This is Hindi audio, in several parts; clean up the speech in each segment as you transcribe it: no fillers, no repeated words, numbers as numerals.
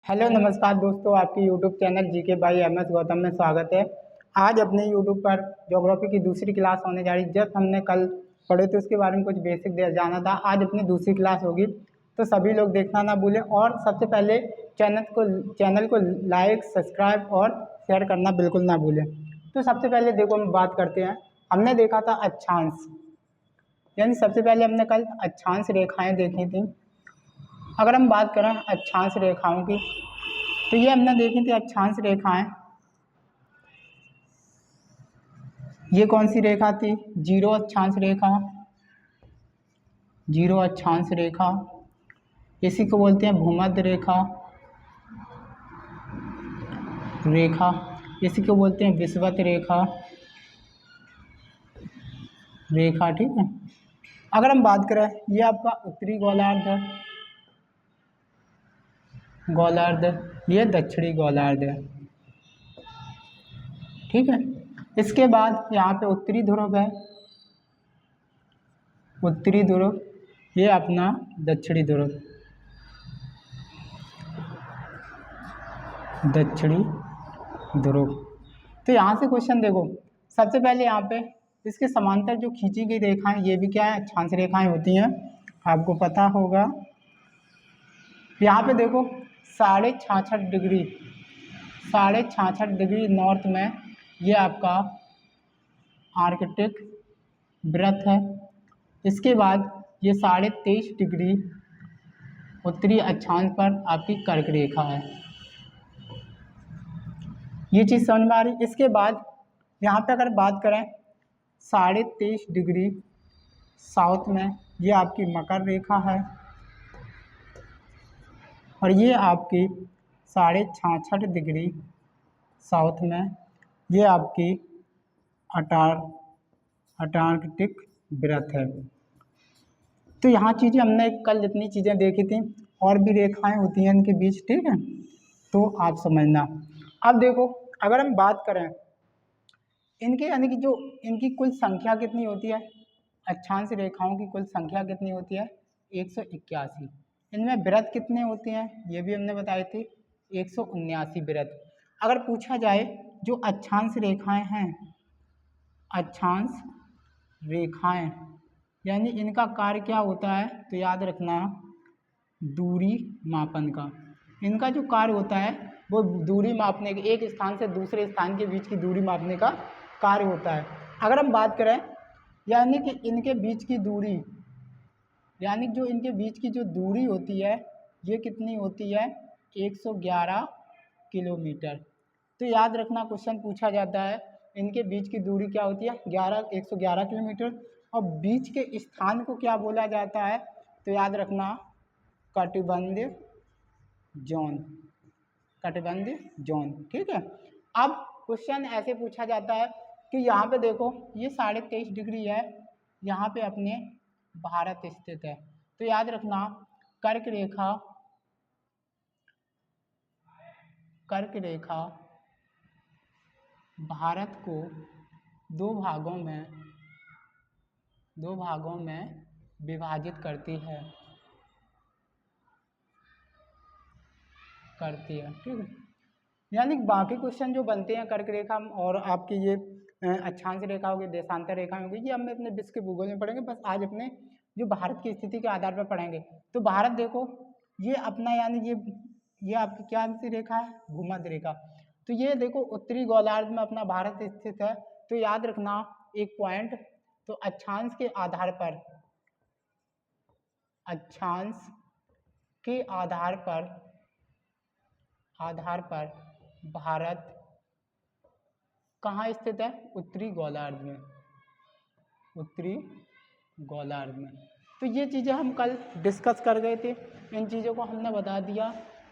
हेलो नमस्कार दोस्तों, आपके YouTube channel GK by M S Gautam में स्वागत है। आज अपने यूट्यूब पर ज्योग्राफी की दूसरी क्लास होने जा रही। जब हमने कल पढ़े थे उसके बारे में कुछ बेसिक जाना था, आज अपनी दूसरी क्लास होगी, तो सभी लोग देखना ना भूलें। और सबसे पहले चैनल को लाइक, सब्सक्राइब और शेयर करना बिल्कुल ना भूलें। तो सबसे पहले देखो हम बात करते हैं। हमने देखा था अक्षांश, यानी सबसे पहले हमने कल अक्षांश रेखाएँ देखी थी। अगर हम बात करें अक्षांश रेखाओं की, तो ये हमने देखी थी अक्षांश रेखाएं। ये कौन सी रेखा थी? जीरो अक्षांश रेखा। जीरो अक्षांश रेखा, इसी को बोलते हैं भूमध्य रेखा। इसी को बोलते हैं विषुवत रेखा। ठीक है। अगर हम बात करें, ये आपका उत्तरी गोलार्ध, ये दक्षिणी गोलार्ध है। ठीक है। इसके बाद यहाँ पे उत्तरी ध्रुव है, उत्तरी ध्रुव, ये अपना दक्षिणी ध्रुव, दक्षिणी ध्रुव। तो यहाँ से क्वेश्चन देखो, सबसे पहले यहाँ पे इसके समांतर जो खींची गई रेखाएं, ये भी क्या है? अक्षांश रेखाएं होती हैं, आपको पता होगा। यहाँ पे देखो 66.5 डिग्री, 66.5 डिग्री नॉर्थ में ये आपका आर्कटिक वृत्त है। इसके बाद ये 23.5 डिग्री उत्तरी अक्षांश पर आपकी कर्क रेखा है। ये चीज़ समझ में आ रही। इसके बाद यहाँ पे अगर बात करें 23.5 डिग्री साउथ में, ये आपकी मकर रेखा है, और ये आपकी 66.5 डिग्री साउथ में ये आपकी अंटार्कटिक वृत्त है। तो यहाँ चीज़ें हमने कल जितनी चीज़ें देखी थी, और भी रेखाएं होती हैं इनके बीच, ठीक है, तो आप समझना। अब देखो, अगर हम बात करें इनके, यानी कि जो इनकी कुल संख्या कितनी होती है, अक्षांश रेखाओं की कुल संख्या कितनी होती है? 181। इनमें वृत्त कितने होते हैं, ये भी हमने बताए थे, 179 वृत्त। अगर पूछा जाए जो अक्षांश रेखाएं हैं, अक्षांश रेखाएं, यानी इनका कार्य क्या होता है, तो याद रखना दूरी मापन का। इनका जो कार्य होता है वो दूरी मापने के, एक स्थान से दूसरे स्थान के बीच की दूरी मापने का कार्य होता है। अगर हम बात करें, यानी कि इनके बीच की दूरी, यानी जो इनके बीच की जो दूरी होती है, ये कितनी होती है? 111 किलोमीटर। तो याद रखना, क्वेश्चन पूछा जाता है इनके बीच की दूरी क्या होती है? 111 किलोमीटर। और बीच के स्थान को क्या बोला जाता है? तो याद रखना कटिबंध जोन, कटिबंध जोन। ठीक है। अब क्वेश्चन ऐसे पूछा जाता है कि यहाँ पे देखो, ये 23.5 डिग्री है, यहाँ पे अपने भारत स्थित है। तो याद रखना कर्क रेखा भारत को दो भागों में विभाजित करती है, ठीक है। यानी बाकी क्वेश्चन जो बनते हैं कर्क रेखा और आपके ये अक्षांश रेखा होगी, देशांतर रेखा होगी, ये हम अपने विश्व के भूगोल में पढ़ेंगे। बस आज अपने जो भारत की स्थिति के आधार पर पढ़ेंगे। तो भारत देखो, ये अपना, यानी ये आपकी क्या सी रेखा है? भूमध्य रेखा। तो ये देखो उत्तरी गोलार्ध में अपना भारत स्थित है। तो याद रखना एक पॉइंट, तो अक्षांश के आधार पर, अक्षांश के आधार पर भारत कहाँ स्थित है? उत्तरी गोलार्ध में, उत्तरी गोलार्ध में। तो ये चीज़ें हम कल डिस्कस कर गए थे। इन चीज़ों को हमने बता दिया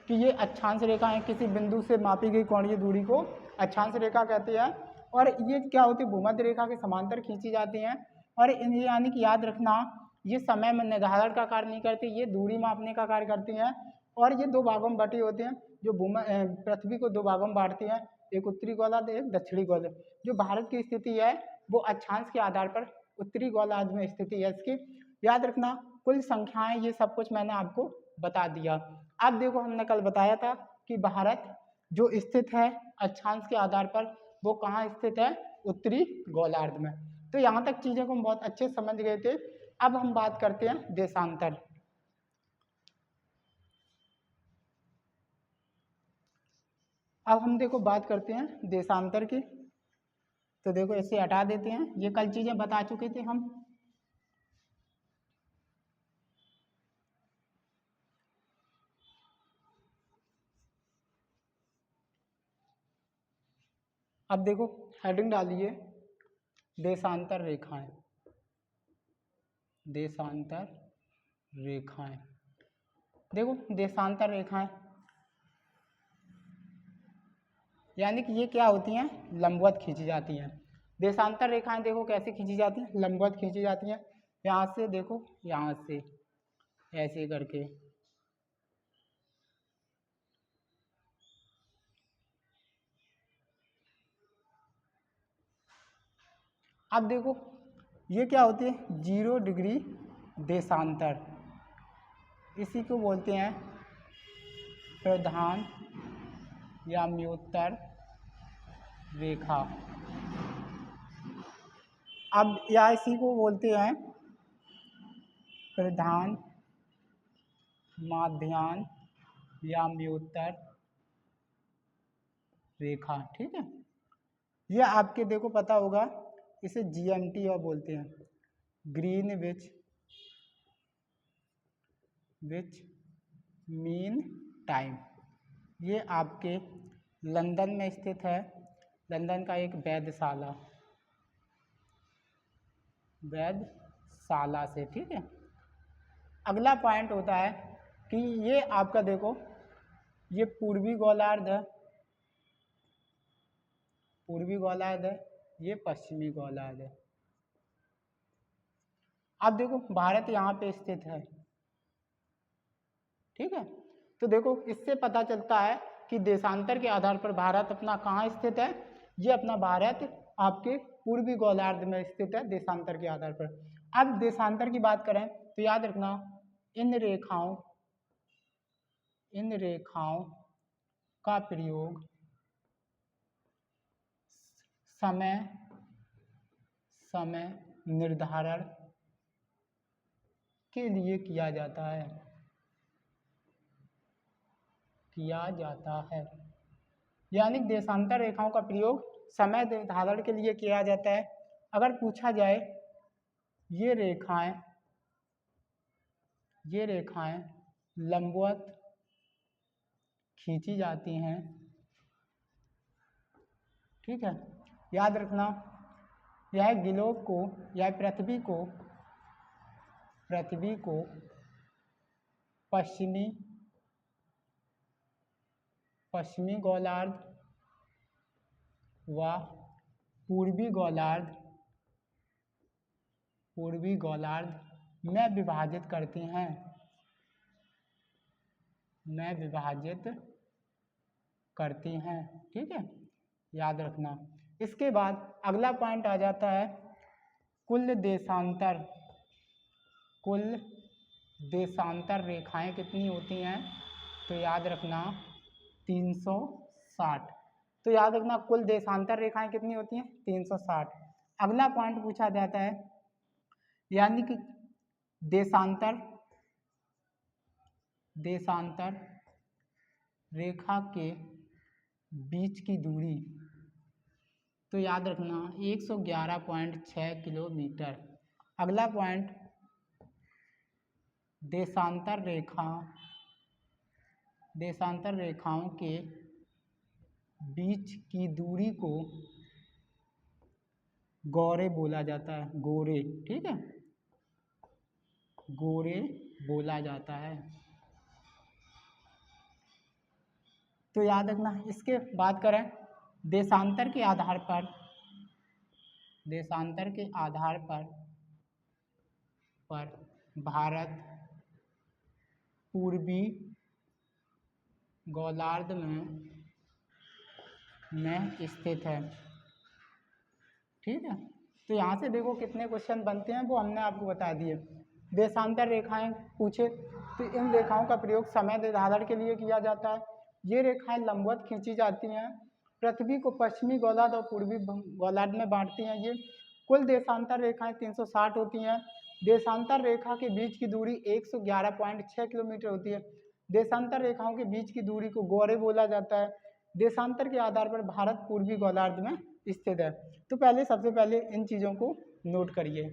कि ये अक्षांश रेखा है, किसी बिंदु से मापी गई कोणीय दूरी को अक्षांश रेखा कहते हैं। और ये क्या होती है? भूमध्य रेखा के समांतर खींची जाती हैं। और इन्हें, यानी कि याद रखना, ये समय में निर्धारण का कार्य नहीं करती, ये दूरी मापने का कार्य करती हैं। और ये दो भागों में बटी होती हैं, जो पृथ्वी को दो भागों में बांटती हैं, एक उत्तरी गोलार्ध, एक दक्षिणी गोलार्ध। जो भारत की स्थिति है वो अक्षांश के आधार पर उत्तरी गोलार्ध में स्थिति है इसकी। याद रखना कुल संख्याएं, ये सब कुछ मैंने आपको बता दिया। अब देखो, हमने कल बताया था कि भारत जो स्थित है अक्षांश के आधार पर वो कहाँ स्थित है, उत्तरी गोलार्ध में। तो यहाँ तक चीज़ें को हम बहुत अच्छे समझ गए थे। अब हम बात करते हैं देशांतर। अब हम देखो बात करते हैं देशांतर की। तो देखो इसे हटा देते हैं, ये कल चीज़ें बता चुके थे हम। अब देखो हेडिंग डालिए देशांतर रेखाएं, देशांतर रेखाएं। देखो देशांतर रेखाएं यानी कि ये क्या होती हैं, लंबवत खींची जाती हैं। देशांतर रेखाएं देखो कैसे खींची जाती हैं, लंबवत खींची जाती हैं। यहाँ से देखो, यहाँ से ऐसे करके अब देखो ये क्या होती है, 0 डिग्री देशांतर, इसी को बोलते हैं प्रधान या म्योत्तर रेखा। अब या इसी को बोलते हैं प्रधान, माध्यान्ह या म्योत्तर रेखा। ठीक है, ये आपके देखो पता होगा, इसे GMT और बोलते हैं, ग्रीनविच मीन टाइम। ये आपके लंदन में स्थित है, लंदन का एक वेधशाला से। ठीक है, अगला पॉइंट होता है कि ये आपका देखो ये पूर्वी गोलार्ध है, पूर्वी गोलार्ध है, ये पश्चिमी गोलार्ध है। अब देखो भारत यहाँ पे स्थित है। ठीक है, तो देखो इससे पता चलता है कि देशांतर के आधार पर भारत अपना कहाँ स्थित है, ये अपना भारत आपके पूर्वी गोलार्ध में स्थित है देशांतर के आधार पर। अब देशांतर की बात करें तो याद रखना इन रेखाओं का प्रयोग समय निर्धारण के लिए किया जाता है। यानी देशांतर रेखाओं का प्रयोग समय निर्धारण के लिए किया जाता है। अगर पूछा जाए ये रेखाएं लंबवत खींची जाती हैं। ठीक है, याद रखना यह ग्लोब को या पृथ्वी को पश्चिमी गोलार्ध व पूर्वी गोलार्ध में विभाजित करती हैं। ठीक है, याद रखना। इसके बाद अगला पॉइंट आ जाता है कुल देशांतर रेखाएं कितनी होती हैं, तो याद रखना 360। तो याद रखना कुल देशांतर रेखाएं कितनी होती हैं, 360। अगला पॉइंट पूछा जाता है यानी कि देशांतर रेखा के बीच की दूरी, तो याद रखना 111.6 किलोमीटर। अगला पॉइंट देशांतर रेखाओं के बीच की दूरी को गोरे बोला जाता है, गोरे। ठीक है, गोरे बोला जाता है। तो याद रखना। इसके बात करें देशांतर के आधार पर भारत पूर्वी गोलार्ध में स्थित है। ठीक है, तो यहाँ से देखो कितने क्वेश्चन बनते हैं वो हमने आपको बता दिए। देशांतर रेखाएं पूछे तो इन रेखाओं का प्रयोग समय निर्धारण के लिए किया जाता है। ये रेखाएं लंबवत खींची जाती हैं, पृथ्वी को पश्चिमी गोलार्ध और पूर्वी गोलार्ध में बांटती हैं। ये कुल देशांतर रेखाएं 360 होती हैं। देशांतर रेखा के बीच की दूरी 111.6 किलोमीटर होती है। देशांतर रेखाओं के बीच की दूरी को गौरे बोला जाता है। देशांतर के आधार पर भारत पूर्वी गोलार्ध में स्थित है। तो सबसे पहले इन चीज़ों को नोट करिए।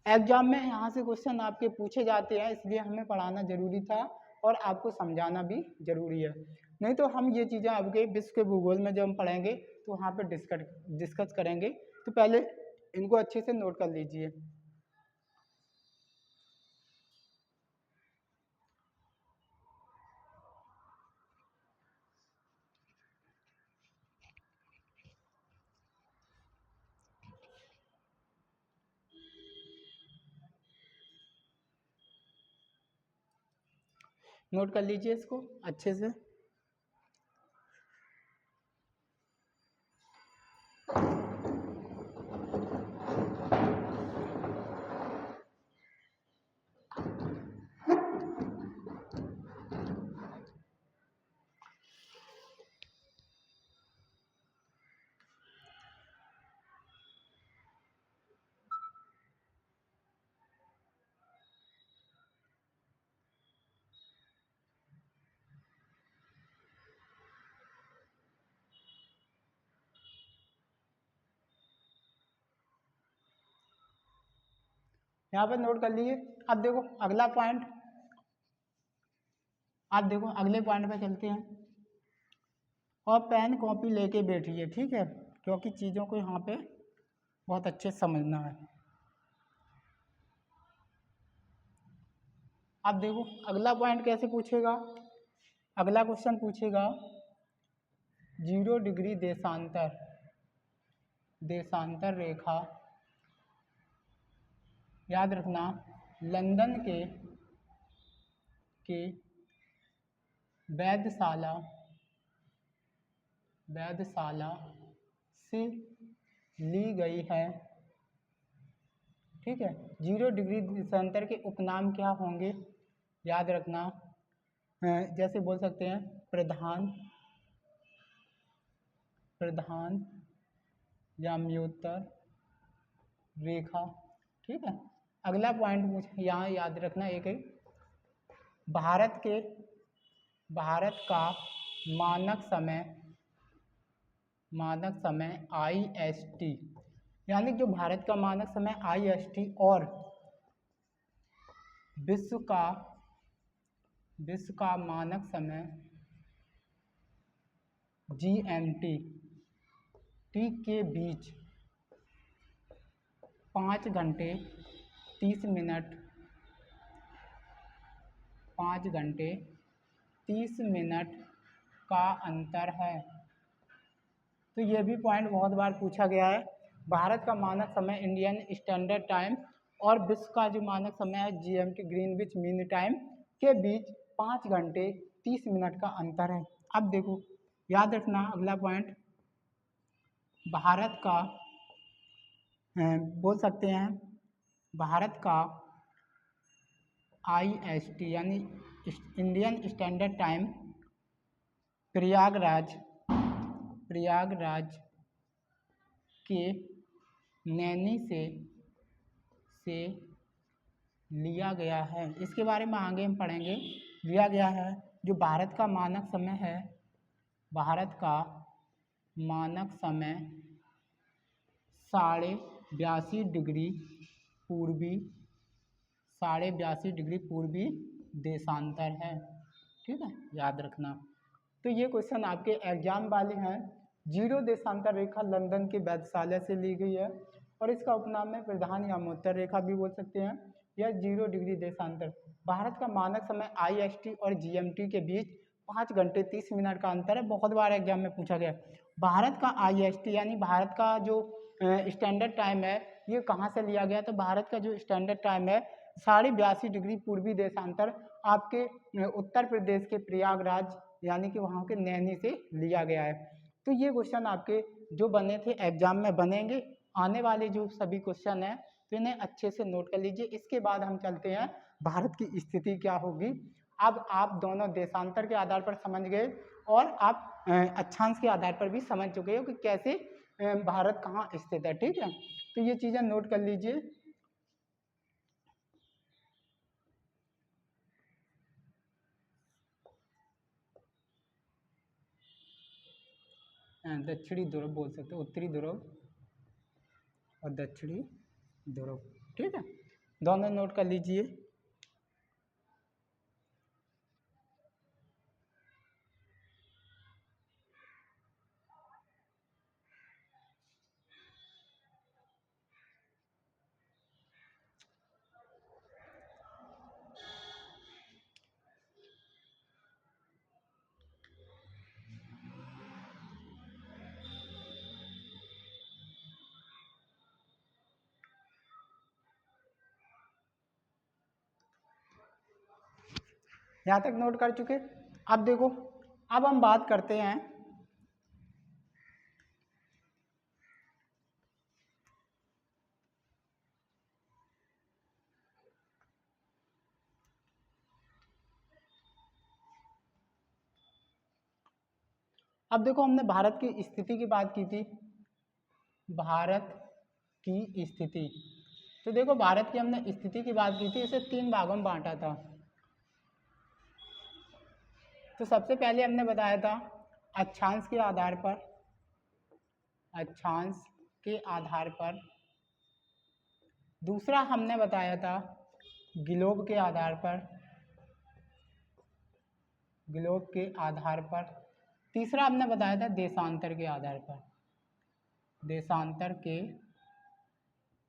एग्जाम में यहाँ से क्वेश्चन आपके पूछे जाते हैं, इसलिए हमें पढ़ाना जरूरी था और आपको समझाना भी जरूरी है। नहीं तो हम ये चीज़ें आपके विश्व के भूगोल में जब हम पढ़ेंगे तो वहाँ पर डिस्कस करेंगे। तो पहले इनको अच्छे से नोट कर लीजिए। नोट कर लीजिए इसको अच्छे से। यहाँ पर नोट कर लीजिए। अब देखो अगला पॉइंट, आप देखो अगले पॉइंट पे चलते हैं और पेन कॉपी लेके बैठिए, ठीक है, क्योंकि चीज़ों को यहाँ पे बहुत अच्छे से समझना है। अब देखो अगला पॉइंट कैसे पूछेगा। अगला क्वेश्चन पूछेगा 0 डिग्री देशांतर रेखा, याद रखना, लंदन के वेधशाला से ली गई है, ठीक है। 0 डिग्री देशांतर के उपनाम क्या होंगे, याद रखना, जैसे बोल सकते हैं प्रधान याम्योत्तर रेखा, ठीक है। अगला पॉइंट मुझे यहाँ याद रखना एक है, भारत का मानक समय IST, यानी जो भारत का मानक समय IST और विश्व का मानक समय GMT के बीच 5 घंटे 30 मिनट का अंतर है। तो ये भी पॉइंट बहुत बार पूछा गया है। भारत का मानक समय इंडियन स्टैंडर्ड टाइम और विश्व का जो मानक समय है GMT ग्रीनविच मीन टाइम के बीच 5 घंटे 30 मिनट का अंतर है। अब देखो याद रखना अगला पॉइंट, भारत का बोल सकते हैं भारत का IST यानी इंडियन स्टैंडर्ड टाइम प्रयागराज के नैनी से लिया गया है। इसके बारे में आगे हम पढ़ेंगे। लिया गया है जो भारत का मानक समय है, भारत का मानक समय 82.5 डिग्री पूर्वी देशांतर है, ठीक है, याद रखना। तो ये क्वेश्चन आपके एग्जाम वाले हैं। 0 देशांतर रेखा लंदन के वेधशाला से ली गई है और इसका उपनाम है प्रधान यामोत्तर रेखा भी बोल सकते हैं, या 0 डिग्री देशांतर। भारत का मानक समय IST और GMT के बीच 5 घंटे 30 मिनट का अंतर है। बहुत बार एग्जाम में पूछा गया। भारत का IST यानी भारत का जो स्टैंडर्ड टाइम है ये कहाँ से लिया गया, तो भारत का जो स्टैंडर्ड टाइम है 82.5 डिग्री पूर्वी देशांतर आपके उत्तर प्रदेश के प्रयागराज यानी कि वहाँ के नैनी से लिया गया है। तो ये क्वेश्चन आपके जो बने थे एग्जाम में बनेंगे। आने वाले जो सभी क्वेश्चन हैं तो इन्हें अच्छे से नोट कर लीजिए। इसके बाद हम चलते हैं भारत की स्थिति क्या होगी अब आप दोनों देशांतर के आधार पर समझ गए और आप अक्षांश के आधार पर भी समझ चुके हो कि कैसे भारत कहाँ स्थित है। ठीक है, तो ये चीज़ें नोट कर लीजिए। दक्षिणी ध्रुव बोल सकते हो, उत्तरी ध्रुव और दक्षिणी ध्रुव। ठीक है, दोनों नोट कर लीजिए। यहाँ तक नोट कर चुके। अब देखो, अब हम बात करते हैं अब देखो, हमने भारत की स्थिति की बात की थी, भारत की स्थिति। तो देखो, भारत की हमने स्थिति की बात की थी, इसे 3 भागों में बांटा था। तो सबसे पहले हमने बताया था अक्षांश के आधार पर, अक्षांश के आधार पर। दूसरा हमने बताया था ग्लोब के आधार पर, ग्लोब के आधार पर। तीसरा हमने बताया था देशांतर के आधार पर, देशांतर के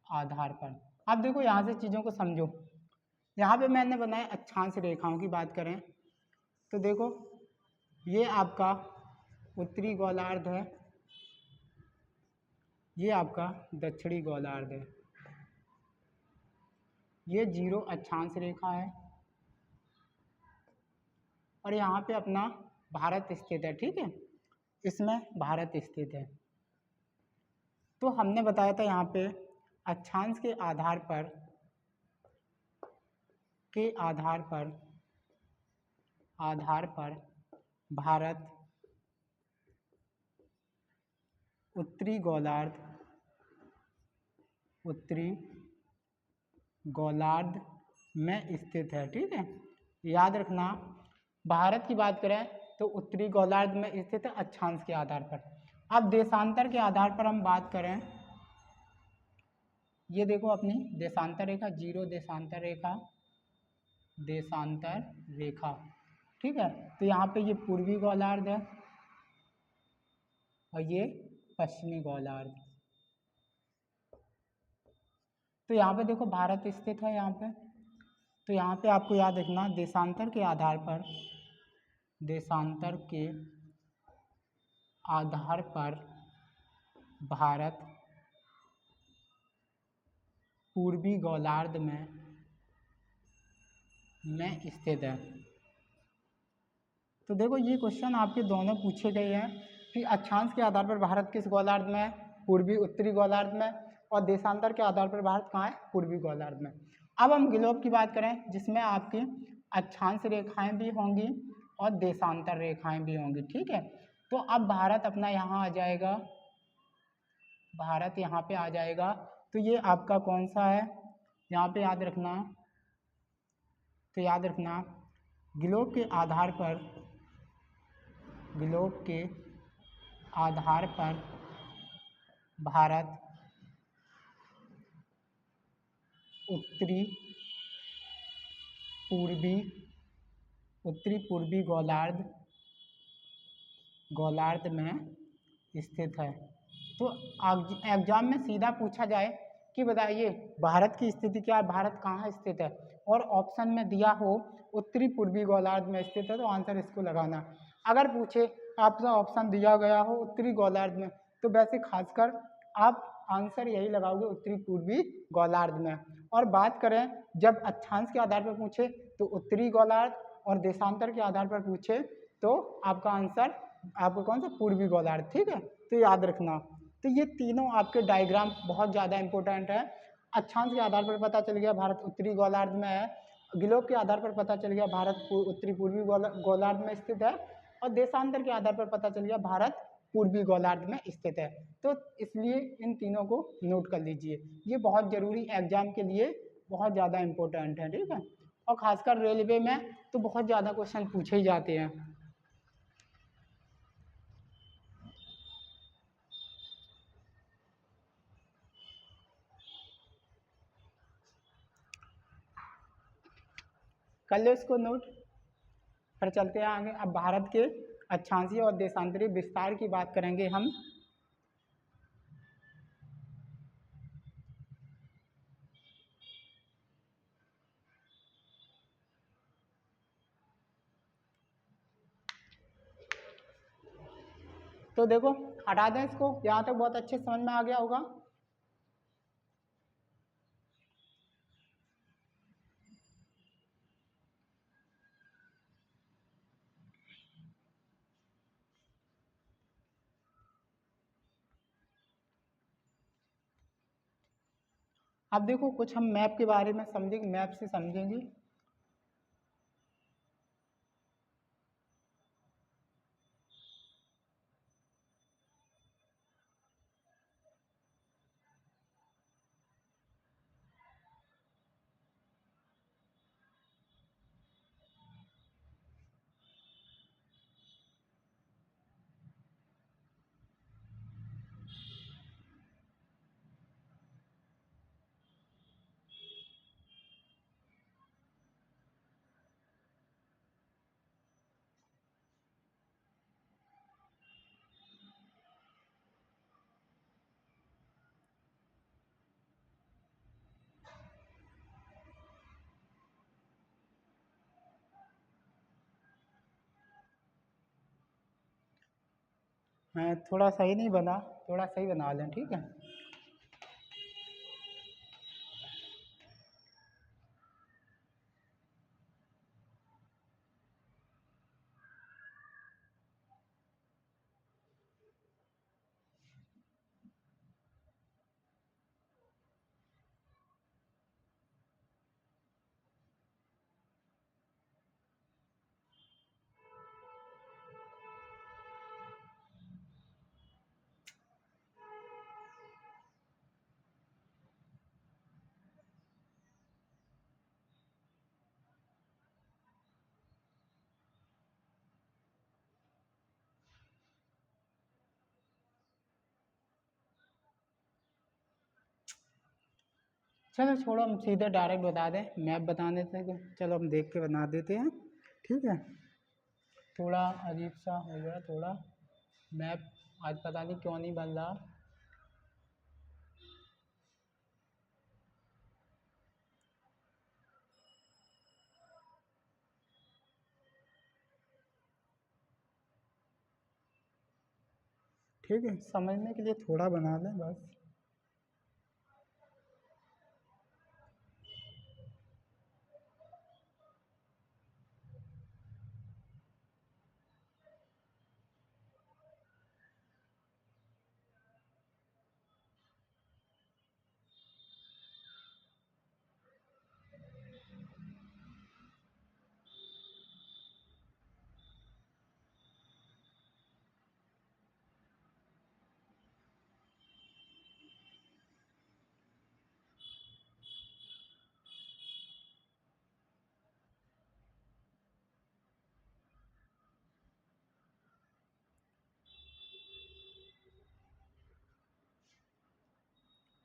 आधार पर। अब देखो, यहाँ से चीज़ों को समझो। यहाँ पे मैंने बनाया अक्षांश रेखाओं की बात करें तो देखो, ये आपका उत्तरी गोलार्ध है, ये आपका दक्षिणी गोलार्ध है, ये 0 अक्षांश रेखा है और यहाँ पे अपना भारत स्थित है। ठीक है, इसमें भारत स्थित है। तो हमने बताया था यहाँ पे अक्षांश के आधार पर, के आधार पर भारत उत्तरी गोलार्ध, उत्तरी गोलार्ध में स्थित है। ठीक है, याद रखना, भारत की बात करें तो उत्तरी गोलार्ध में स्थित है अक्षांश के आधार पर। अब देशांतर के आधार पर हम बात करें, ये देखो अपनी देशांतर रेखा, 0 देशांतर रेखा, देशांतर रेखा। ठीक है, तो यहाँ पे ये पूर्वी गोलार्ध है और ये पश्चिमी गोलार्ध। तो यहाँ पे देखो भारत स्थित है यहाँ पे। तो यहाँ पे आपको याद रखना, देशांतर के आधार पर, देशांतर के आधार पर भारत पूर्वी गोलार्ध में स्थित है। तो देखो, ये क्वेश्चन आपके दोनों पूछे गए हैं कि अक्षांश के आधार पर भारत किस गोलार्ध में है, पूर्वी उत्तरी गोलार्ध में, और देशांतर के आधार पर भारत कहाँ है, पूर्वी गोलार्ध में। अब हम ग्लोब की बात करें, जिसमें आपकी अक्षांश रेखाएं भी होंगी और देशांतर रेखाएं भी होंगी। ठीक है, तो अब भारत अपना यहाँ आ जाएगा, भारत यहाँ पे आ जाएगा। तो ये आपका कौन सा है, यहाँ पे याद रखना, तो याद रखना ग्लोब के आधार पर, ग्लोब के आधार पर भारत उत्तरी पूर्वी गोलार्ध में स्थित है। तो एग्जाम में सीधा पूछा जाए कि बताइए भारत की स्थिति क्या है, भारत कहाँ स्थित है, और ऑप्शन में दिया हो उत्तरी पूर्वी गोलार्ध में स्थित है, तो आंसर इसको लगाना। अगर पूछे आपका ऑप्शन दिया गया हो उत्तरी गोलार्ध में, तो वैसे खासकर आप आंसर यही लगाओगे उत्तरी पूर्वी गोलार्ध में। और बात करें जब अक्षांश के आधार पर पूछे तो उत्तरी गोलार्ध, और देशांतर के आधार पर पूछे तो आपका आंसर आपका कौन सा, पूर्वी गोलार्ध। ठीक है, तो याद रखना। तो ये तीनों आपके डायग्राम बहुत ज़्यादा इंपॉर्टेंट है। अक्षांश के आधार पर पता चल गया भारत उत्तरी गोलार्ध में है, ग्लोब के आधार पर पता चल गया भारत उत्तरी पूर्वी गोलार्ध में स्थित है, और देशांतर के आधार पर पता चल गया भारत पूर्वी गोलार्ध में स्थित है। तो इसलिए इन तीनों को नोट कर लीजिए, ये बहुत जरूरी एग्जाम के लिए बहुत ज़्यादा इम्पोर्टेंट है, ठीक है। और खासकर रेलवे में तो बहुत ज़्यादा क्वेश्चन पूछे ही जाते हैं। कर लो इसको नोट। फिर चलते हैं आगे। अब भारत के अक्षांशीय और देशांतरीय विस्तार की बात करेंगे हम। तो देखो, हटा दें इसको, यहाँ तक बहुत अच्छे समझ में आ गया होगा। अब देखो, कुछ हम मैप के बारे में समझेंगे, मैप से समझेंगे। थोड़ा सही नहीं बना, थोड़ा सही बना लें, ठीक है। चलो छोड़ो, हम सीधे डायरेक्ट बता दें, मैप बता देते हैं। चलो हम देख के बना देते हैं, ठीक है। थोड़ा अजीब सा हो गया, थोड़ा मैप आज पता नहीं क्यों नहीं बन रहा। ठीक है, समझने के लिए थोड़ा बना लें बस।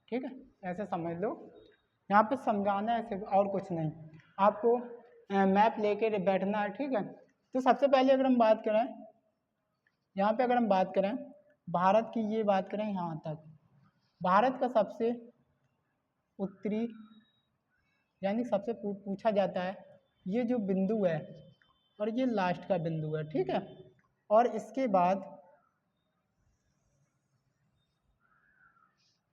ठीक है, ऐसे समझ लो। यहाँ पे समझाना है सिर्फ, और कुछ नहीं। आपको मैप लेके बैठना है, ठीक है। तो सबसे पहले अगर हम बात करें, यहाँ पे अगर हम बात करें भारत की, ये बात करें यहाँ तक, भारत का सबसे उत्तरी, यानी सबसे पूछा जाता है ये जो बिंदु है, और ये लास्ट का बिंदु है, ठीक है। और इसके बाद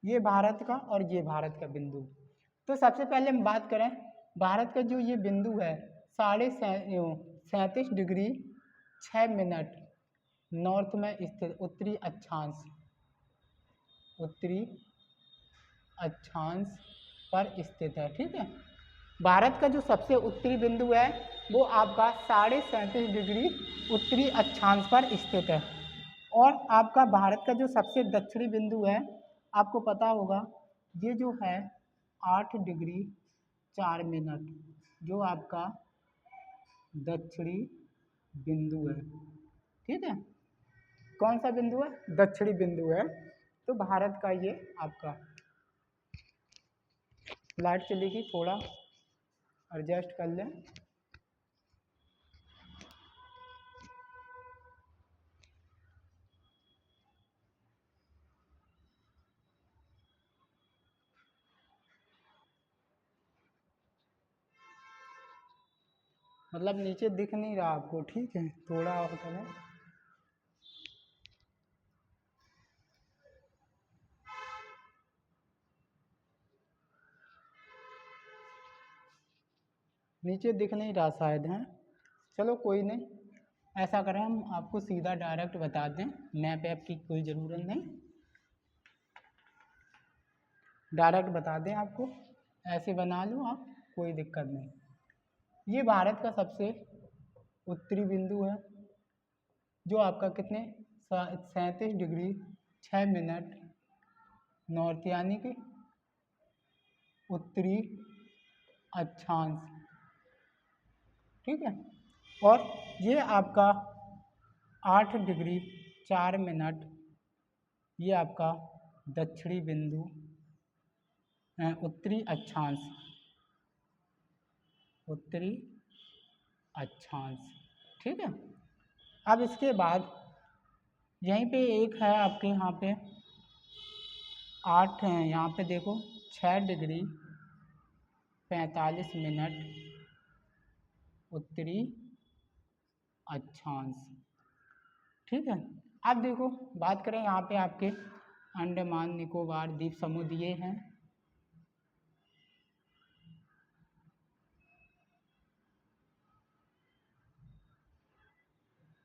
ये भारत का और ये भारत का बिंदु। तो सबसे पहले हम बात करें भारत का जो ये बिंदु है, 37.6 डिग्री 6 मिनट नॉर्थ में स्थित उत्तरी अक्षांश, उत्तरी अक्षांश पर स्थित है, ठीक है। भारत का जो सबसे उत्तरी बिंदु है वो आपका 37.5 डिग्री उत्तरी अक्षांश पर स्थित है। और आपका भारत का जो सबसे दक्षिणी बिंदु है, आपको पता होगा ये जो है 8 डिग्री 4 मिनट, जो आपका दक्षिणी बिंदु है। ठीक है, कौन सा बिंदु है? दक्षिणी बिंदु है। तो भारत का ये आपका, लाइट चलेगी, थोड़ा एडजस्ट कर लें। मतलब नीचे दिख नहीं रहा आपको, ठीक है, थोड़ा और करें। नीचे दिख नहीं रहा शायद है। चलो कोई नहीं, ऐसा करें हम आपको सीधा डायरेक्ट बता दें, मैप ऐप की कोई ज़रूरत नहीं, डायरेक्ट बता दें आपको, ऐसे बना लो आप, कोई दिक्कत नहीं। ये भारत का सबसे उत्तरी बिंदु है, जो आपका कितने 37 डिग्री 6 मिनट नॉर्थ यानी कि उत्तरी अक्षांश, ठीक है। और ये आपका 8 डिग्री 4 मिनट, ये आपका दक्षिणी बिंदु उत्तरी अक्षांश, उत्तरी अक्षांश, ठीक है। अब इसके बाद यहीं पे एक है आपके, यहाँ पे 8 हैं, यहाँ पे देखो 6 डिग्री 45 मिनट उत्तरी अक्षांश, ठीक है। अब देखो बात करें यहाँ पे आपके अंडमान निकोबार द्वीप समूह दिए हैं,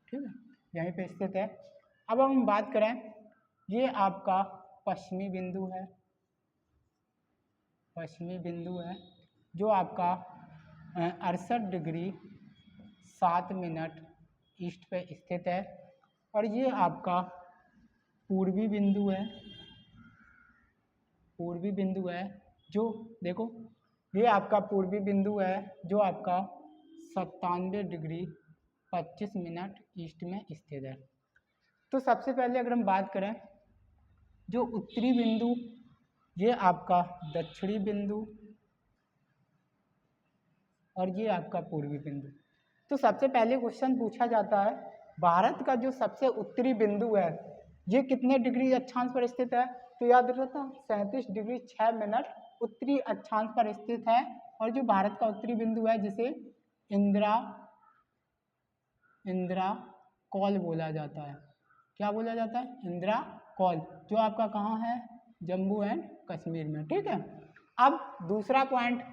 ठीक है, यहीं पे स्थित है। अब हम बात करें, ये आपका पश्चिमी बिंदु है, पश्चिमी बिंदु है, जो आपका 68 डिग्री 7 मिनट ईस्ट पे स्थित है। और ये आपका पूर्वी बिंदु है, पूर्वी बिंदु है, जो देखो ये आपका पूर्वी बिंदु है, जो आपका 97 डिग्री 25 मिनट ईस्ट में स्थित है। तो सबसे पहले अगर हम बात करें, जो उत्तरी बिंदु, ये आपका दक्षिणी बिंदु, और ये आपका पूर्वी बिंदु। तो सबसे पहले क्वेश्चन पूछा जाता है, भारत का जो सबसे उत्तरी बिंदु है ये कितने डिग्री अक्षांश पर स्थित है? तो याद रखना 37 डिग्री 6 मिनट उत्तरी अक्षांश पर स्थित है। और जो भारत का उत्तरी बिंदु है, जिसे इंदिरा कॉल बोला जाता है। क्या बोला जाता है? इंदिरा कॉल, जो आपका कहाँ है? जम्मू एंड कश्मीर में, ठीक है। अब दूसरा पॉइंट,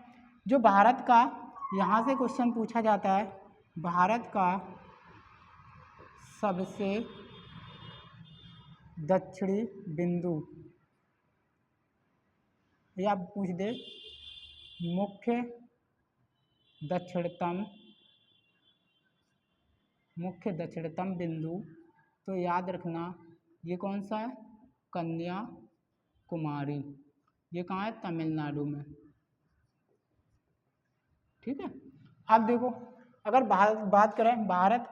जो भारत का, यहाँ से क्वेश्चन पूछा जाता है, भारत का सबसे दक्षिणी बिंदु, ये आप पूछ दे, मुख्य दक्षिणतम बिंदु, तो याद रखना ये कौन सा है? कन्याकुमारी, ये कहाँ है? तमिलनाडु में, ठीक है। अब देखो, अगर बात करें भारत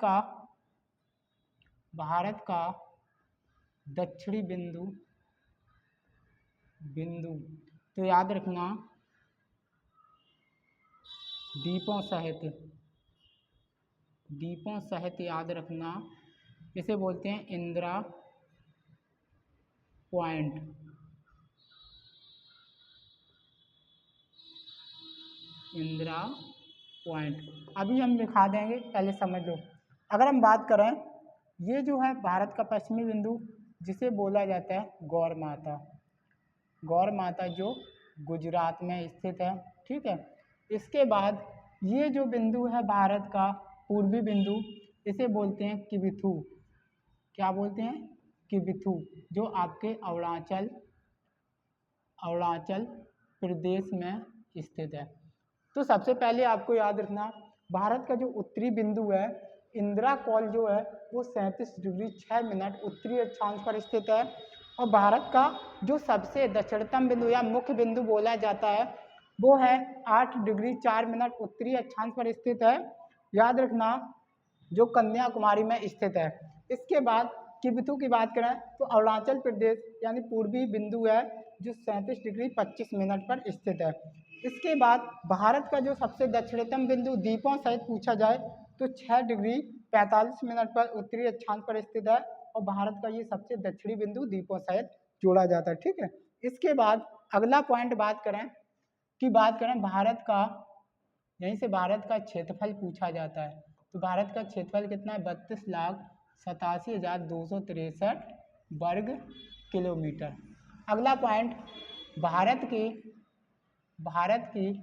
का दक्षिणी बिंदु, तो याद रखना द्वीपों सहित याद रखना, इसे बोलते हैं इंदिरा पॉइंट, इंदिरा पॉइंट। अभी हम दिखा देंगे, पहले समझ लो। अगर हम बात करें, ये जो है भारत का पश्चिमी बिंदु, जिसे बोला जाता है गौर माता, जो गुजरात में स्थित है, ठीक है। इसके बाद ये जो बिंदु है भारत का पूर्वी बिंदु, इसे बोलते हैं किबिथू। क्या बोलते हैं? किबिथू, जो आपके अरुणाचल प्रदेश में स्थित है। तो सबसे पहले आपको याद रखना, भारत का जो उत्तरी बिंदु है इंदिरा कॉल जो है वो 37 डिग्री 6 मिनट उत्तरी अक्षांश पर स्थित है। और भारत का जो सबसे दक्षिणतम बिंदु या मुख्य बिंदु बोला जाता है वो है 8 डिग्री 4 मिनट उत्तरी अक्षांश पर स्थित है, याद रखना, जो कन्याकुमारी में स्थित है। इसके बाद किबिथु की बात करें तो अरुणाचल प्रदेश यानी पूर्वी बिंदु है जो 37 डिग्री 25 मिनट पर स्थित है। इसके बाद भारत का जो सबसे दक्षिणतम बिंदु द्वीपों सहित पूछा जाए तो 6 डिग्री 45 मिनट पर उत्तरी अक्षांश पर स्थित है और भारत का ये सबसे दक्षिणी बिंदु द्वीपों सहित जोड़ा जाता है। ठीक है, इसके बाद अगला पॉइंट बात करें भारत का, यहीं से भारत का क्षेत्रफल पूछा जाता है। तो भारत का क्षेत्रफल कितना है? 32,87,263 वर्ग किलोमीटर। अगला पॉइंट, भारत की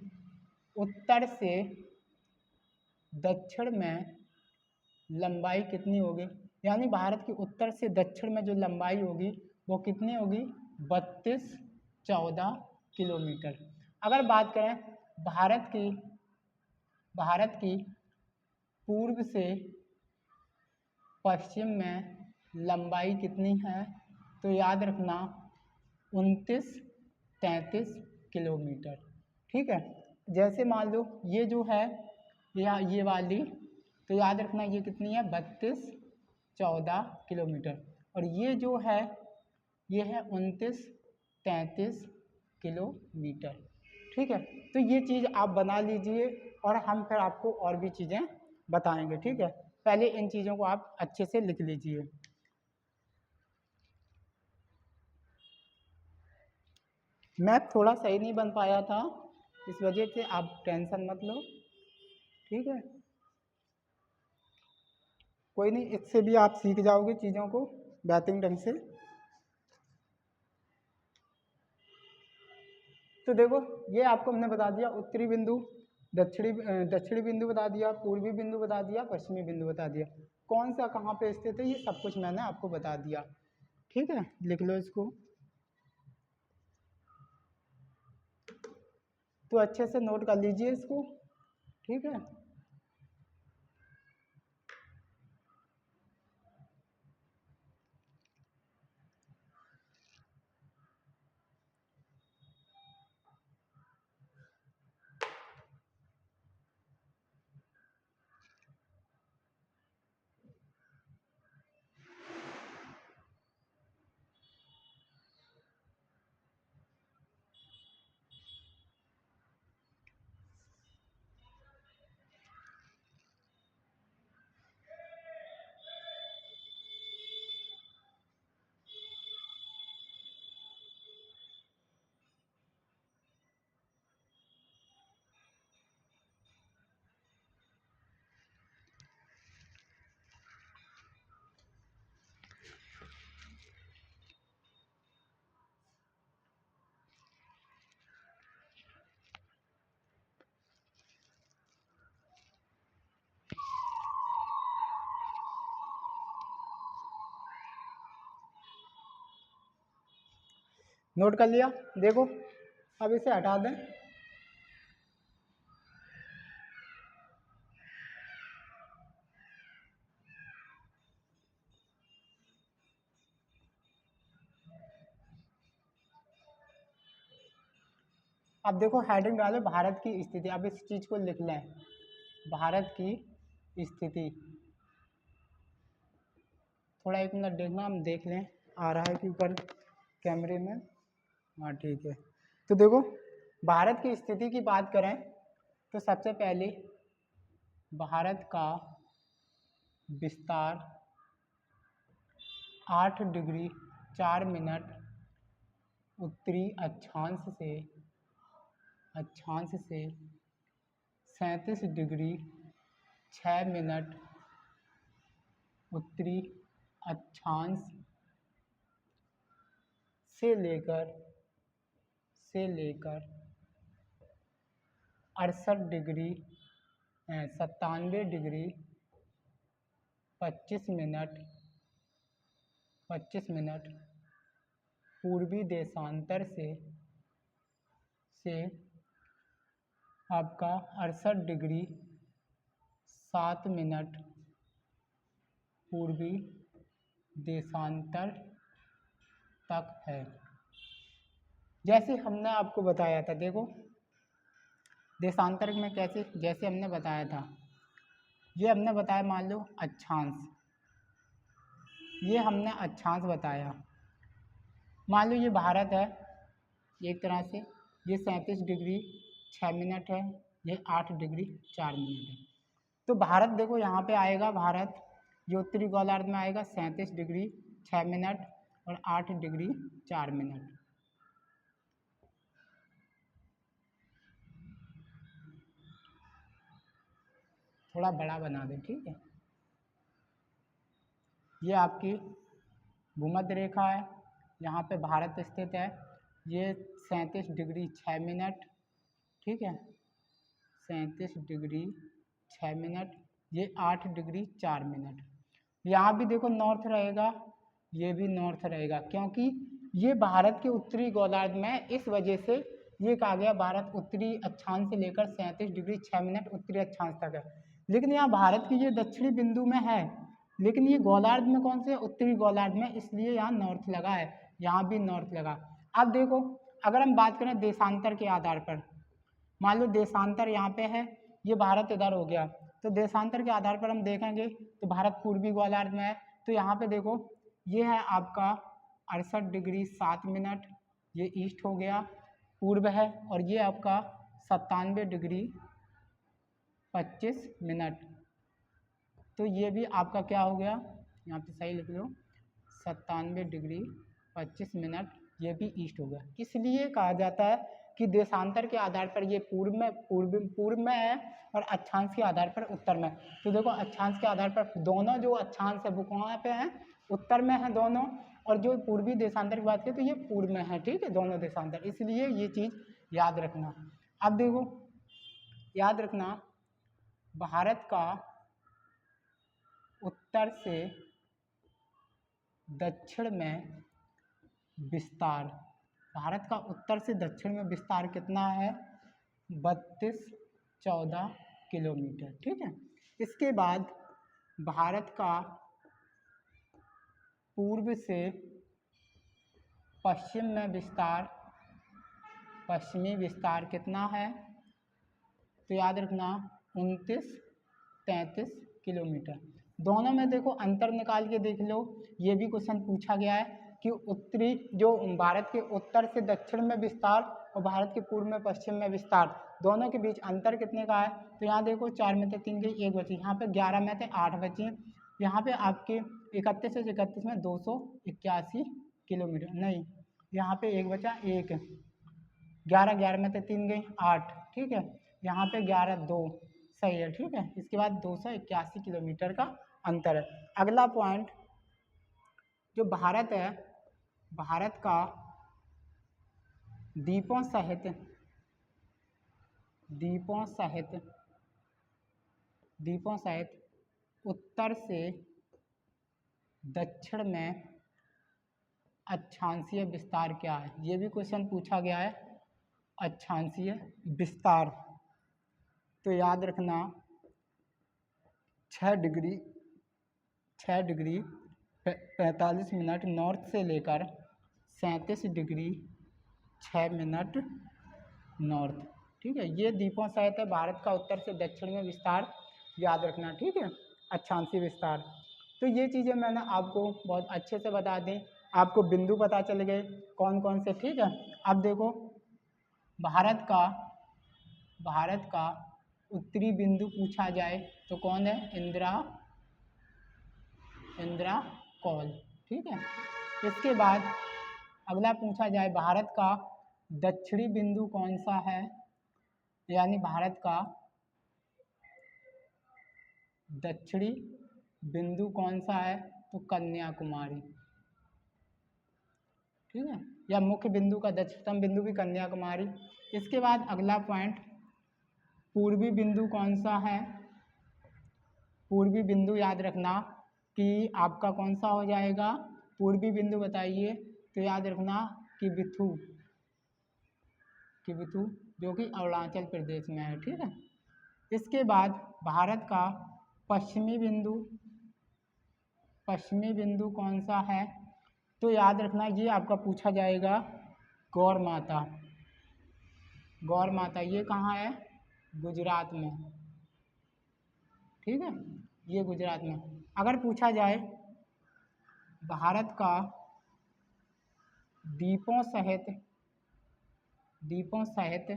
उत्तर से दक्षिण में लंबाई कितनी होगी, यानी भारत की उत्तर से दक्षिण में जो लंबाई होगी वो कितनी होगी? 3214 किलोमीटर। अगर बात करें भारत की पूर्व से पश्चिम में लंबाई कितनी है? तो याद रखना 2933 किलोमीटर। ठीक है, जैसे मान लो ये जो है या ये वाली, तो याद रखना ये कितनी है? 3214 किलोमीटर। और ये जो है ये है 2933 किलोमीटर। ठीक है, तो ये चीज़ आप बना लीजिए और हम फिर आपको और भी चीज़ें बताएंगे। ठीक है, पहले इन चीज़ों को आप अच्छे से लिख लीजिए। मैप थोड़ा सही नहीं बन पाया था, इस वजह से आप टेंशन मत लो। ठीक है, कोई नहीं, इससे भी आप सीख जाओगे चीज़ों को बेहतरीन ढंग से। तो देखो ये आपको हमने बता दिया उत्तरी बिंदु, दक्षिणी बिंदु बता दिया, पूर्वी बिंदु बता दिया, पश्चिमी बिंदु बता दिया, कौन सा कहाँ पे स्थित है ये सब कुछ मैंने आपको बता दिया। ठीक है, लिख लो इसको, तो अच्छे से नोट कर लीजिए इसको। ठीक है, नोट कर लिया। देखो अब इसे हटा दें। अब देखो हेडिंग डालो भारत की स्थिति, अब इस चीज़ को लिख लें, भारत की स्थिति। थोड़ा एक मिनट देखना, हम देख लें आ रहा है कि ऊपर कैमरे में। हाँ ठीक है, तो देखो भारत की स्थिति की बात करें तो सबसे पहले भारत का विस्तार 8 डिग्री 4 मिनट उत्तरी अक्षांश से 37 डिग्री 6 मिनट उत्तरी अक्षांश से लेकर 97 डिग्री 25 मिनट पूर्वी देशांतर से आपका 68 डिग्री 7 मिनट पूर्वी देशांतर तक है। जैसे हमने आपको बताया था, देखो देशांतर में कैसे, जैसे हमने बताया था, ये हमने बताया मान लो अक्षांश, ये हमने अक्षांश बताया। मान लो ये भारत है एक तरह से, ये 37 डिग्री 6 मिनट है, ये 8 डिग्री 4 मिनट है। तो भारत देखो यहाँ पे आएगा, भारत ये उत्तरी गोलार्ध में आएगा 37 डिग्री 6 मिनट और 8 डिग्री 4 मिनट। थोड़ा बड़ा बना दे, ठीक है। ये आपकी भूमध्य रेखा है, यहाँ पे भारत स्थित है, ये 37 डिग्री 6 मिनट, ठीक है, 37 डिग्री 6 मिनट, ये 8 डिग्री 4 मिनट। यहाँ भी देखो नॉर्थ रहेगा, ये भी नॉर्थ रहेगा, क्योंकि ये भारत के उत्तरी गोलार्ध में, इस वजह से ये कहा गया भारत उत्तरी अक्षांश से लेकर 37 डिग्री 6 मिनट उत्तरी अक्षांश तक है। लेकिन यहाँ भारत की ये दक्षिणी बिंदु में है, लेकिन ये गोलार्ध में कौन से, उत्तरी गोलार्ध में, इसलिए यहाँ नॉर्थ लगा है, यहाँ भी नॉर्थ लगा। अब देखो अगर हम बात करें देशांतर के आधार पर, मान लो देशांतर यहाँ पे है, ये भारत इधर हो गया, तो देशांतर के आधार पर हम देखेंगे तो भारत पूर्वी गोलार्ध में है, तो यहाँ पे देखो ये है आपका 68 डिग्री 7 मिनट, ये ईस्ट हो गया, पूर्व है, और ये आपका 97 डिग्री 25 मिनट, तो ये भी आपका क्या हो गया, यहाँ पे सही लिख लो 97 डिग्री 25 मिनट, ये भी ईस्ट हो गया। इसलिए कहा जाता है कि देशांतर के आधार पर ये पूर्व में है और अक्षांश के आधार पर उत्तर में। तो देखो अक्षांश के आधार पर दोनों जो अक्षांश है वो कहाँ पे हैं, उत्तर में है दोनों, और जो पूर्वी देशांतर की बात करें तो ये पूर्व में है, ठीक है, दोनों देशांतर, इसलिए ये चीज़ याद रखना। अब देखो याद रखना, भारत का उत्तर से दक्षिण में विस्तार, भारत का उत्तर से दक्षिण में विस्तार कितना है, 3214 किलोमीटर, ठीक है। इसके बाद भारत का पूर्व से पश्चिम में विस्तार, पश्चिमी विस्तार कितना है, तो याद रखना 2933 किलोमीटर। दोनों में देखो अंतर निकाल के देख लो, ये भी क्वेश्चन पूछा गया है कि उत्तरी जो भारत के उत्तर से दक्षिण में विस्तार और भारत के पूर्व में पश्चिम में विस्तार, दोनों के बीच अंतर कितने का है, तो यहाँ देखो 4 में से 3 गई 1 बची, यहाँ पे 11 में से 8 बची, यहाँ पे आपके 31 से 31 में 281 किलोमीटर, नहीं यहाँ पे 1 बचा 1, 11 में से 3 गई 8, ठीक है, यहाँ पे 11 2 सही है, ठीक है। इसके बाद 281 किलोमीटर का अंतर है। अगला पॉइंट, जो भारत है, भारत का द्वीपों सहित उत्तर से दक्षिण में अक्षांशीय विस्तार क्या है, ये भी क्वेश्चन पूछा गया है, अक्षांशीय विस्तार। तो याद रखना 6 डिग्री 45 मिनट नॉर्थ से लेकर 37 डिग्री 6 मिनट नॉर्थ, ठीक है। ये द्वीपों सहित है भारत का उत्तर से दक्षिण में विस्तार, याद रखना, ठीक है, अक्षांशीय विस्तार। तो ये चीज़ें मैंने आपको बहुत अच्छे से बता दी, आपको बिंदु पता चल गए कौन कौन से, ठीक है। अब देखो भारत का उत्तरी बिंदु पूछा जाए तो कौन है, इंदिरा कौल, ठीक है। इसके बाद अगला पूछा जाए भारत का दक्षिणी बिंदु कौन सा है, यानी भारत का दक्षिणी बिंदु कौन सा है, तो कन्याकुमारी, ठीक है, या मुख्य बिंदु का दक्षिणतम बिंदु भी कन्याकुमारी। इसके बाद अगला पॉइंट, पूर्वी बिंदु कौन सा है, पूर्वी बिंदु याद रखना कि आपका कौन सा हो जाएगा, पूर्वी बिंदु बताइए, तो याद रखना कि विथु जो कि अरुणाचल प्रदेश में है। ठीक है, इसके बाद भारत का पश्चिमी बिंदु कौन सा है? तो याद रखना ये आपका पूछा जाएगा गौर माता ये कहाँ है? गुजरात में। ठीक है, ये गुजरात में। अगर पूछा जाए भारत का द्वीपों सहित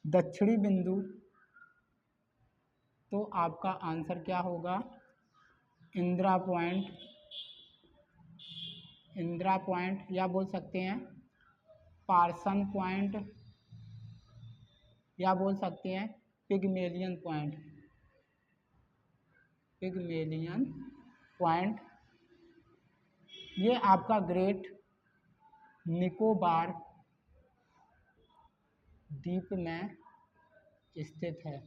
दक्षिणी बिंदु, तो आपका आंसर क्या होगा? इंदिरा पॉइंट या बोल सकते हैं पार्सन पॉइंट, या बोल सकते हैं पिगमेलियन पॉइंट। ये आपका ग्रेट निकोबार द्वीप में स्थित है।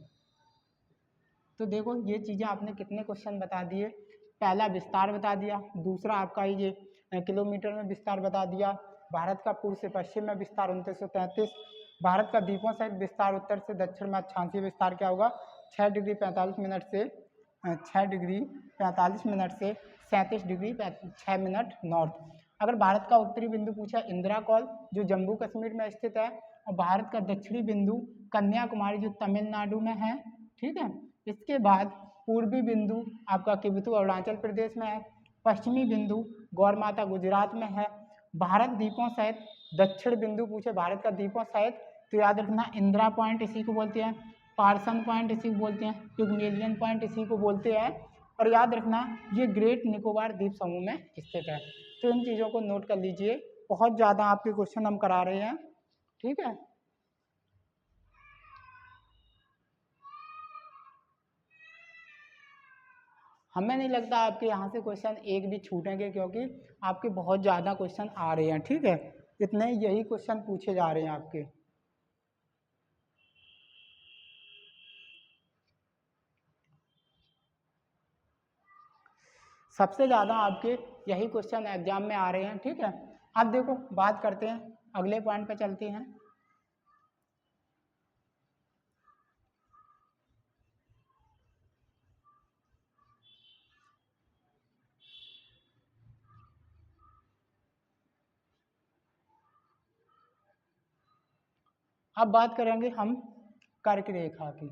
तो देखो ये चीज़ें आपने कितने क्वेश्चन बता दिए। पहला विस्तार बता दिया, दूसरा आपका ये किलोमीटर में विस्तार बता दिया, भारत का पूर्व से पश्चिम में विस्तार 2933, भारत का द्वीपों सहित विस्तार उत्तर से दक्षिण में 88 विस्तार क्या होगा? 6 डिग्री 45 मिनट से 37 डिग्री 6 मिनट नॉर्थ। अगर भारत का उत्तरी बिंदु पूछा इंदिरा कॉल जो जम्मू कश्मीर में स्थित है, और भारत का दक्षिणी बिंदु कन्याकुमारी जो तमिलनाडु में है। ठीक है, इसके बाद पूर्वी बिंदु आपका किबुतु अरुणाचल प्रदेश में है, पश्चिमी बिंदु गौर माता गुजरात में है। भारत द्वीपों सहित दक्षिण बिंदु पूछे भारत का द्वीपों सहित, तो याद रखना इंदिरा पॉइंट इसी को बोलते हैं, पार्सन पॉइंट इसी को बोलते हैं, पिगमेलियन पॉइंट इसी को बोलते हैं, और याद रखना ये ग्रेट निकोबार द्वीप समूह में स्थित है। तो इन चीज़ों को नोट कर लीजिए, बहुत ज़्यादा आपके क्वेश्चन हम करा रहे हैं। ठीक है, हमें नहीं लगता आपके यहाँ से क्वेश्चन एक भी छूटेंगे, क्योंकि आपके बहुत ज़्यादा क्वेश्चन आ रहे हैं। ठीक है, इतने यही क्वेश्चन पूछे जा रहे हैं आपके। सबसे ज़्यादा आपके यही क्वेश्चन एग्जाम में आ रहे हैं। ठीक है, अब देखो बात करते हैं, अगले पॉइंट पे चलते हैं। अब बात करेंगे हम कर्क रेखा की।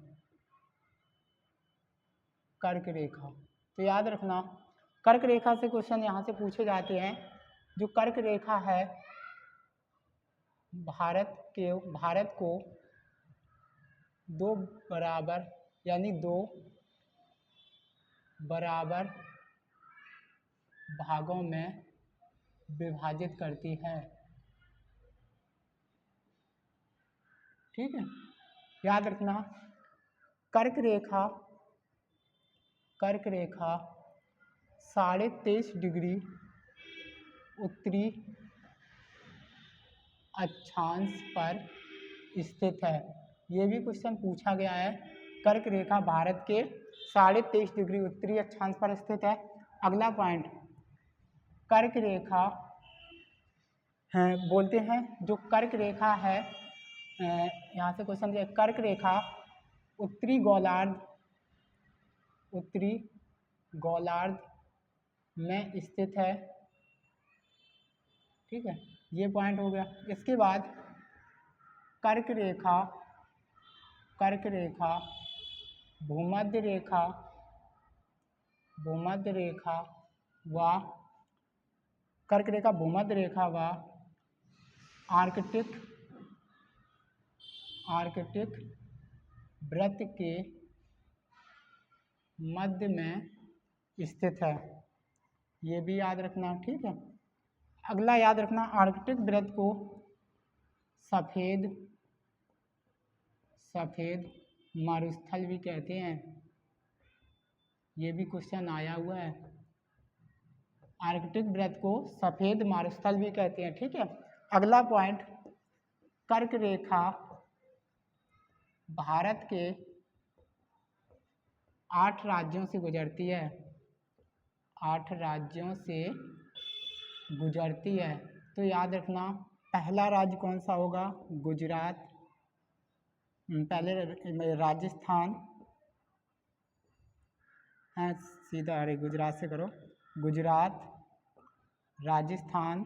कर्क रेखा, तो याद रखना कर्क रेखा से क्वेश्चन यहाँ से पूछे जाते हैं। जो कर्क रेखा है भारत को दो बराबर भागों में विभाजित करती है। ठीक है, याद रखना कर्क रेखा 23.5 डिग्री उत्तरी अक्षांश पर स्थित है। ये भी क्वेश्चन पूछा गया है। कर्क रेखा भारत के 23.5 डिग्री उत्तरी अक्षांश पर स्थित है। अगला पॉइंट, कर्क रेखा है बोलते हैं जो कर्क रेखा है, यहाँ से क्वेश्चन दिया, कर्क रेखा उत्तरी गोलार्ध में स्थित है। ठीक है, ये पॉइंट हो गया। इसके बाद कर्क रेखा भूमध्य रेखा व कर्क रेखा भूमध्य रेखा व आर्कटिक वृत्त के मध्य में स्थित है। ये भी याद रखना। ठीक है, अगला याद रखना आर्कटिक वृत्त को सफ़ेद मरुस्थल भी कहते हैं। ये भी क्वेश्चन आया हुआ है, आर्कटिक वृत्त को सफ़ेद मरुस्थल भी कहते हैं। ठीक है, अगला पॉइंट, कर्क रेखा भारत के 8 राज्यों से गुजरती है। 8 राज्यों से गुजरती है, तो याद रखना पहला राज्य कौन सा होगा? गुजरात। पहले राजस्थान, हाँ सीधा, अरे गुजरात से करो, गुजरात, राजस्थान,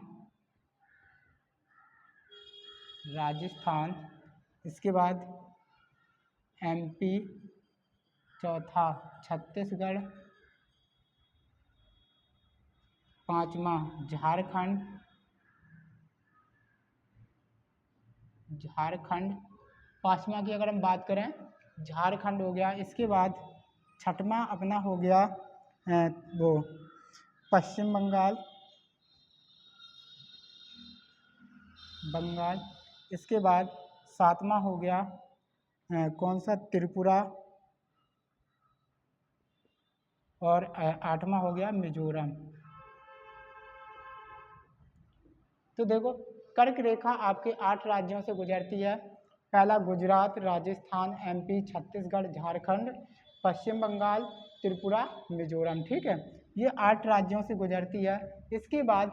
राजस्थान, इसके बाद एमपी, चौथा छत्तीसगढ़, पांचवा झारखंड, झारखंड, पांचवा की अगर हम बात करें झारखंड हो गया। इसके बाद छठवां अपना हो गया वो पश्चिम बंगाल, बंगाल। इसके बाद सातवां हो गया कौन सा, त्रिपुरा, और आठवां हो गया मिजोरम। तो देखो कर्क रेखा आपके 8 राज्यों से गुजरती है। पहला गुजरात, राजस्थान, एमपी, छत्तीसगढ़, झारखंड, पश्चिम बंगाल, त्रिपुरा, मिजोरम। ठीक है, ये 8 राज्यों से गुजरती है। इसके बाद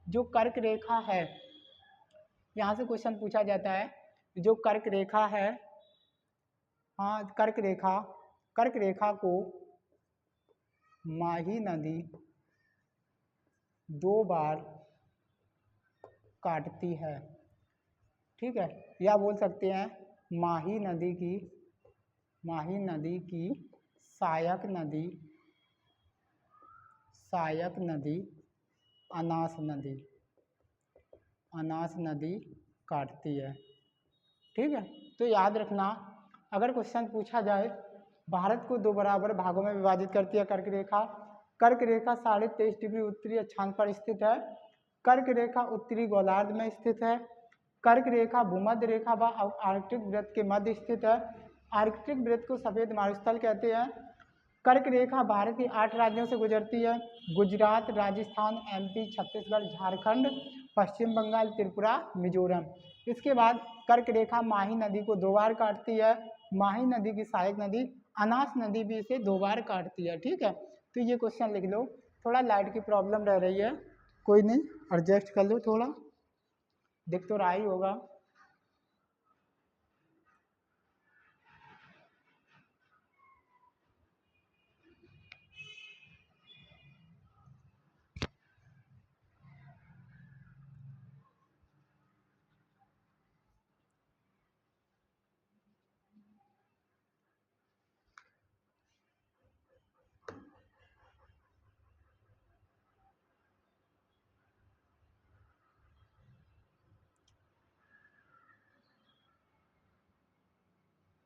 जो कर्क रेखा है, यहाँ से क्वेश्चन पूछा जाता है, जो कर्क रेखा है, हाँ कर्क रेखा को माही नदी 2 बार काटती है। ठीक है, या बोल सकते हैं माही नदी की सहायक नदी अनास नदी काटती है। ठीक है, तो याद रखना, अगर क्वेश्चन पूछा जाए भारत को 2 बराबर भागों में विभाजित करती है कर्क रेखा। कर्क रेखा 23.5 डिग्री उत्तरी अक्षांश पर स्थित है। कर्क रेखा उत्तरी गोलार्ध में स्थित है। कर्क रेखा भूमध्य रेखा व आर्कटिक वृत्त के मध्य स्थित है। आर्कटिक वृत्त को सफेद मारुस्थल कहते हैं। कर्क रेखा भारत के 8 राज्यों से गुजरती है, गुजरात, राजस्थान, एमपी, छत्तीसगढ़, झारखंड, पश्चिम बंगाल, त्रिपुरा, मिजोरम। इसके बाद कर्क रेखा माही नदी को 2 बार काटती है। माही नदी की सहायक नदी अनास नदी भी इसे 2 बार काटती है। ठीक है, तो ये क्वेश्चन लिख लो। थोड़ा लाइट की प्रॉब्लम रह रही है, कोई नहीं, एडजस्ट कर लो, थोड़ा दिख तो रहा ही होगा।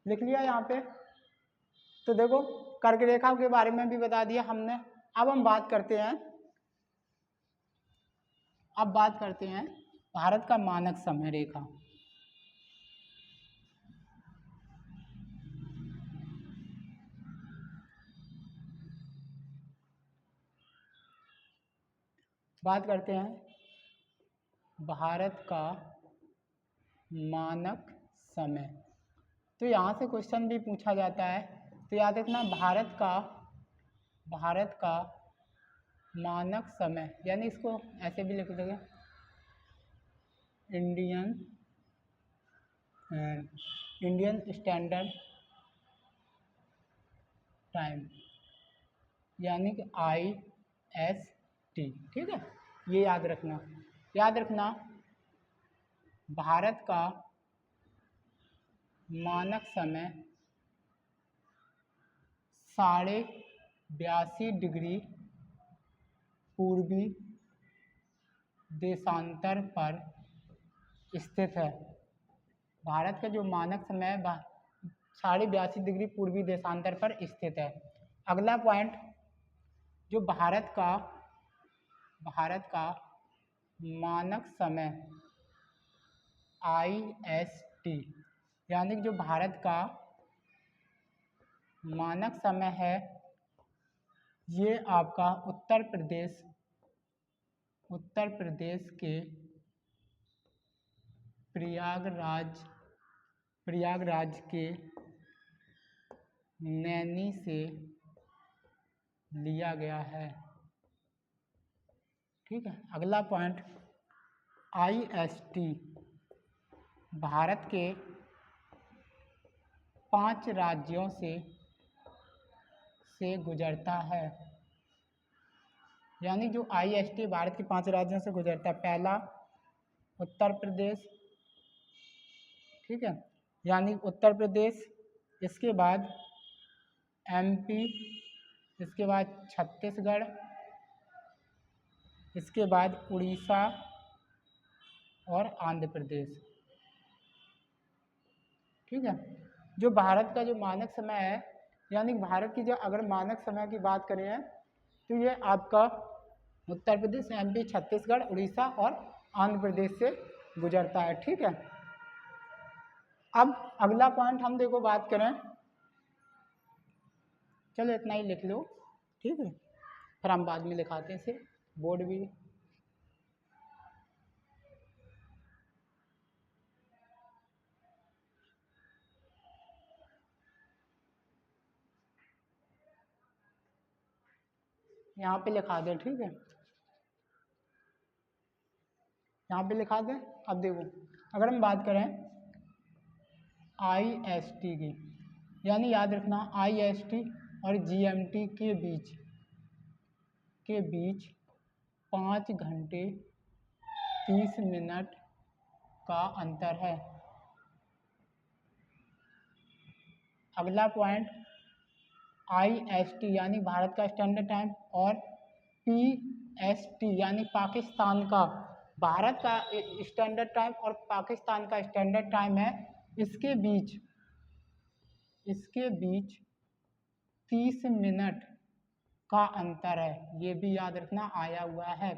लिख लिया यहाँ पे। तो देखो कर्क रेखा के बारे में भी बता दिया हमने। अब हम बात करते हैं भारत का मानक समय रेखा। बात करते हैं भारत का मानक समय। तो यहाँ से क्वेश्चन भी पूछा जाता है, तो याद रखना भारत का मानक समय, यानी इसको ऐसे भी लिख दोगे इंडियन स्टैंडर्ड टाइम, यानी कि IST। ठीक है, ये याद रखना भारत का मानक समय 82.5 डिग्री पूर्वी देशांतर पर स्थित है। भारत का जो मानक समय है 82.5 डिग्री पूर्वी देशांतर पर स्थित है। अगला पॉइंट, जो भारत का मानक समय IST, यानी कि जो भारत का मानक समय है, ये आपका उत्तर प्रदेश के प्रयागराज के नैनी से लिया गया है। ठीक है, अगला पॉइंट, IST भारत के 5 राज्यों से गुजरता है। यानी जो IST भारत के 5 राज्यों से गुजरता है। पहला उत्तर प्रदेश, ठीक है, यानी उत्तर प्रदेश, इसके बाद MP, इसके बाद छत्तीसगढ़, इसके बाद उड़ीसा और आंध्र प्रदेश, ठीक है। जो भारत का जो मानक समय है, यानी भारत की जो अगर मानक समय की बात करें तो ये आपका उत्तर प्रदेश, MP, छत्तीसगढ़, उड़ीसा और आंध्र प्रदेश से गुजरता है, ठीक है। अब अगला पॉइंट हम देखो बात करें, चलो इतना ही लिख लो, ठीक है, फिर हम बाद में लिखाते हैं इसे, बोर्ड भी। यहाँ पे लिखा दें, ठीक है, यहाँ पे लिखा दें। अब देखो अगर हम बात करें IST की, यानी याद रखना IST और GMT के बीच 5 घंटे 30 मिनट का अंतर है। अगला पॉइंट IST यानी भारत का स्टैंडर्ड टाइम और PST यानी पाकिस्तान का, भारत का स्टैंडर्ड टाइम और पाकिस्तान का स्टैंडर्ड टाइम है, इसके बीच 30 मिनट का अंतर है। ये भी याद रखना, आया हुआ है।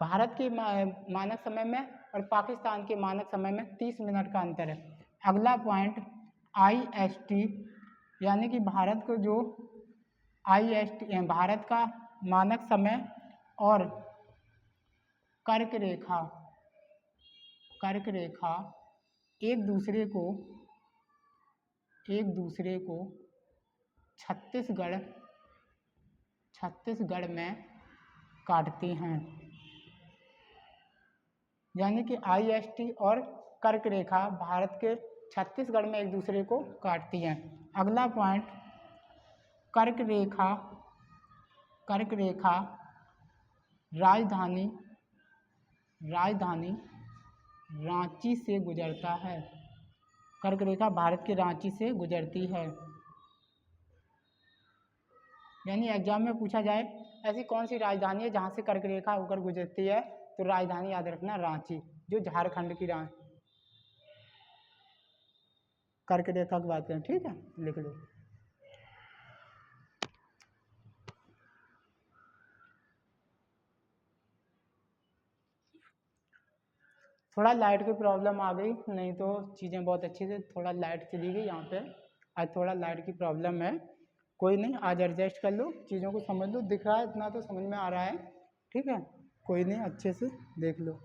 भारत के मानक समय में और पाकिस्तान के मानक समय में 30 मिनट का अंतर है। अगला पॉइंट IST यानी कि भारत को जो IST भारत का मानक समय और कर्क रेखा एक दूसरे को छत्तीसगढ़ में काटती हैं। यानी कि IST और कर्क रेखा भारत के छत्तीसगढ़ में एक दूसरे को काटती हैं। अगला पॉइंट कर्क रेखा राजधानी रांची से गुजरता है। कर्क रेखा भारत के रांची से गुजरती है। यानी एग्जाम में पूछा जाए ऐसी कौन सी राजधानी है जहाँ से कर्क रेखा होकर गुजरती है, तो राजधानी याद रखना रांची, जो झारखंड की कर्क रेखा की बात करें, ठीक है, लिख लो। थोड़ा लाइट की प्रॉब्लम आ गई, नहीं तो चीज़ें बहुत अच्छी से, थोड़ा लाइट चली गई यहाँ पे, आज थोड़ा लाइट की प्रॉब्लम है, कोई नहीं, आज एडजस्ट कर लो, चीज़ों को समझ लो, दिख रहा है इतना तो समझ में आ रहा है, ठीक है, कोई नहीं, अच्छे से देख लो।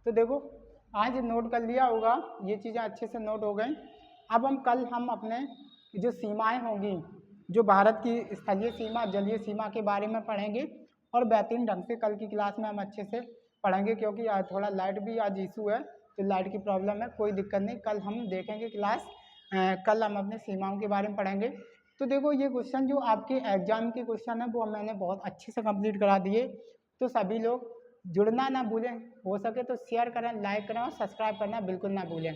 तो देखो आज नोट कर लिया होगा, ये चीज़ें अच्छे से नोट हो गई। अब हम अपने जो सीमाएं होंगी, जो भारत की स्थलीय सीमा, जलीय सीमा के बारे में पढ़ेंगे और बेहतरीन ढंग से कल की क्लास में हम अच्छे से पढ़ेंगे, क्योंकि आज थोड़ा लाइट भी आज इशू है, तो लाइट की प्रॉब्लम है, कोई दिक्कत नहीं, कल हम देखेंगे क्लास, कल हम अपने सीमाओं के बारे में पढ़ेंगे। तो देखो ये क्वेश्चन जो आपके एग्जाम के क्वेश्चन है वो मैंने बहुत अच्छे से कंप्लीट करा दिए, तो सभी लोग जुड़ना ना भूलें, हो सके तो शेयर करें, लाइक करें और सब्सक्राइब करना बिल्कुल ना भूलें।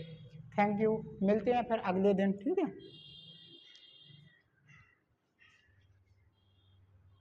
थैंक यू, मिलते हैं फिर अगले दिन, ठीक है।